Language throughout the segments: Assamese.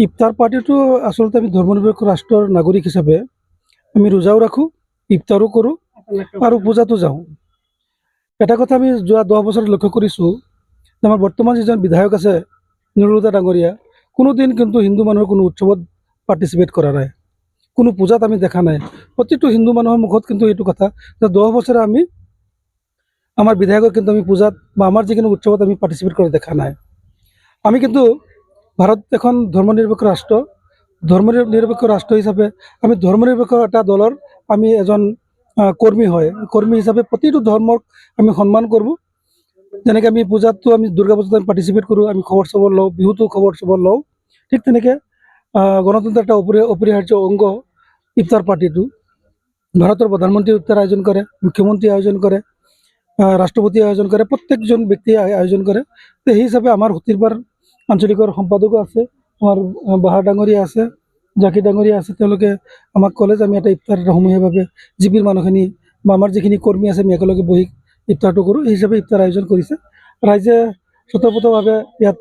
ইফতাৰ পাৰ্টিটো আচলতে আমি ধৰ্মনিৰপেক্ষ ৰাষ্ট্ৰৰ নাগৰিক হিচাপে আমি ৰোজাও ৰাখোঁ, ইফতাৰো কৰোঁ আৰু পূজাতো যাওঁ। এটা কথা আমি যোৱা 10 বছৰত লক্ষ্য কৰিছোঁ যে আমাৰ বৰ্তমান যিজন বিধায়ক আছে নিৰুতা ডাঙৰীয়া, কোনোদিন কিন্তু হিন্দু মানুহৰ কোনো উৎসৱত পাৰ্টিচিপেট কৰা নাই, কোনো পূজাত আমি দেখা নাই। প্ৰতিটো হিন্দু মানুহৰ মুখত কিন্তু এইটো কথা যে 10 বছৰে আমি আমাৰ বিধায়কক কিন্তু আমি পূজাত বা আমাৰ যিকোনো উৎসৱত আমি পাৰ্টিচিপেট কৰা দেখা নাই। আমি কিন্তু ভাৰত এখন ধৰ্মনিৰপেক্ষ ৰাষ্ট্ৰ, ধৰ্মনিৰপেক্ষ ৰাষ্ট্ৰ হিচাপে আমি ধৰ্মনিৰপেক্ষ এটা দলৰ আমি এজন কৰ্মী হয়, কৰ্মী হিচাপে প্ৰতিটো ধৰ্মক আমি সন্মান কৰোঁ। যেনেকৈ আমি পূজাতো আমি দুৰ্গা পূজাত আমি পাৰ্টিচিপেট কৰোঁ, আমি খবৰ চবৰ লওঁ, বিহুতো খবৰ চবৰ লওঁ। ঠিক তেনেকৈ গণতন্ত্ৰৰ এটা অপৰিহাৰ্য অংগ ইফতাৰ পাৰ্টিটো। ভাৰতৰ প্ৰধানমন্ত্ৰী ইফতাৰ আয়োজন কৰে, মুখ্যমন্ত্ৰী আয়োজন কৰে, ৰাষ্ট্ৰপতি আয়োজন কৰে, প্ৰত্যেকজন ব্যক্তিয়ে আয়োজন কৰে। তো সেই হিচাপে আমাৰ সুতিৰপাৰ আঞ্চলিকৰ সম্পাদকো আছে, আমাৰ বাহাৰ ডাঙৰীয়া আছে, জাকি ডাঙৰীয়া আছে। তেওঁলোকে আমাক ক'লে যে আমি এটা ইফতাৰ সমূহীয়াভাৱে জিপিৰ মানুহখিনি বা আমাৰ যিখিনি কৰ্মী আছে আমি একেলগে বহি ইফতাৰটো কৰোঁ। এই হিচাপে ইফতাৰ আয়োজন কৰিছে। ৰাইজে স্বতঃস্ফূৰ্তভাৱে ইয়াত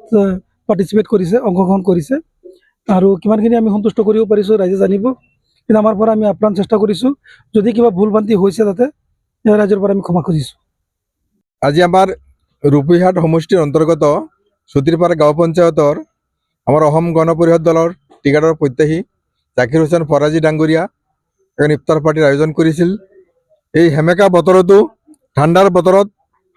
পাৰ্টিচিপেট কৰিছে, অংশগ্ৰহণ কৰিছে আৰু কিমানখিনি আমি সন্তুষ্ট কৰিব পাৰিছোঁ ৰাইজে জানিব। কিন্তু আমাৰ পৰা আমি আপ্ৰাণ চেষ্টা কৰিছোঁ, যদি কিবা ভুল ভ্ৰান্তি হৈছে তাতে ৰাইজৰ পৰা আমি ক্ষমা খুজিছোঁ। আজি আমাৰ ৰূপহীহাট সমষ্টিৰ অন্তৰ্গত চুতিৰপাৰা গাঁও পঞ্চায়তৰ আমাৰ অসম গণ পৰিষদ দলৰ টিকেটৰ প্ৰত্যাশী জাকিৰ হুছেইন ফৰাজী ডাঙৰীয়া এখন ইফতাৰ পাৰ্টিৰ আয়োজন কৰিছিল। এই সেমেকা বতৰতো, ঠাণ্ডাৰ বতৰত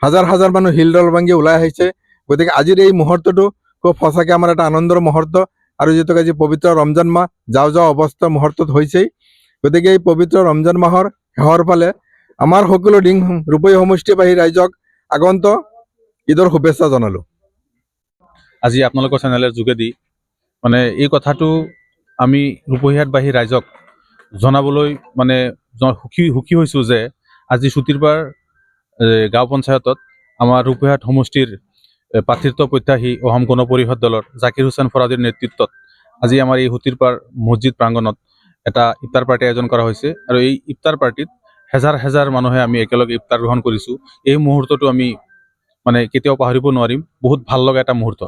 হাজাৰ হাজাৰ মানুহ হিলডল ভাঙি ওলাই আহিছে। গতিকে আজিৰ এই মুহূৰ্তটো খুব সঁচাকৈ আমাৰ এটা আনন্দৰ মুহূৰ্ত। আৰু যিহেতু আজি পবিত্ৰ ৰমজান মাহ যাওঁ অৱস্থা মুহূৰ্তত হৈছেই। গতিকে এই পবিত্ৰ ৰমজান মাহৰ শেষৰ ফালে আমাৰ সকলো ৰূপহী সমষ্টিবাসী ৰাইজক আগন্ত ঈদৰ শুভেচ্ছা জনালোঁ। আজি আপোনালোকৰ চেনেলৰ যোগেদি মানে এই কথাটো আমি ৰূপহীহাটবাসী ৰাইজক জনাবলৈ মানে সুখী হৈছোঁ যে আজি চুতিৰপাৰ গাঁও পঞ্চায়তত আমাৰ ৰূপহীহাট সমষ্টিৰ প্ৰাৰ্থিত্ব প্ৰত্যাশী অসম গণ পৰিষদ দলৰ জাকিৰ হুছেইন ফৰাজীৰ নেতৃত্বত আজি আমাৰ এই সুতিৰপাৰ মছজিদ প্ৰাংগণত এটা ইফতাৰ পাৰ্টি আয়োজন কৰা হৈছে। আৰু এই ইফতাৰ পাৰ্টিত হেজাৰ হেজাৰ মানুহে আমি একেলগে ইফতাৰ গ্ৰহণ কৰিছোঁ। এই মুহূৰ্তটো আমি মানে কেতিয়াও পাহৰিব নোৱাৰিম, বহুত ভাল লগা এটা মুহূৰ্ত।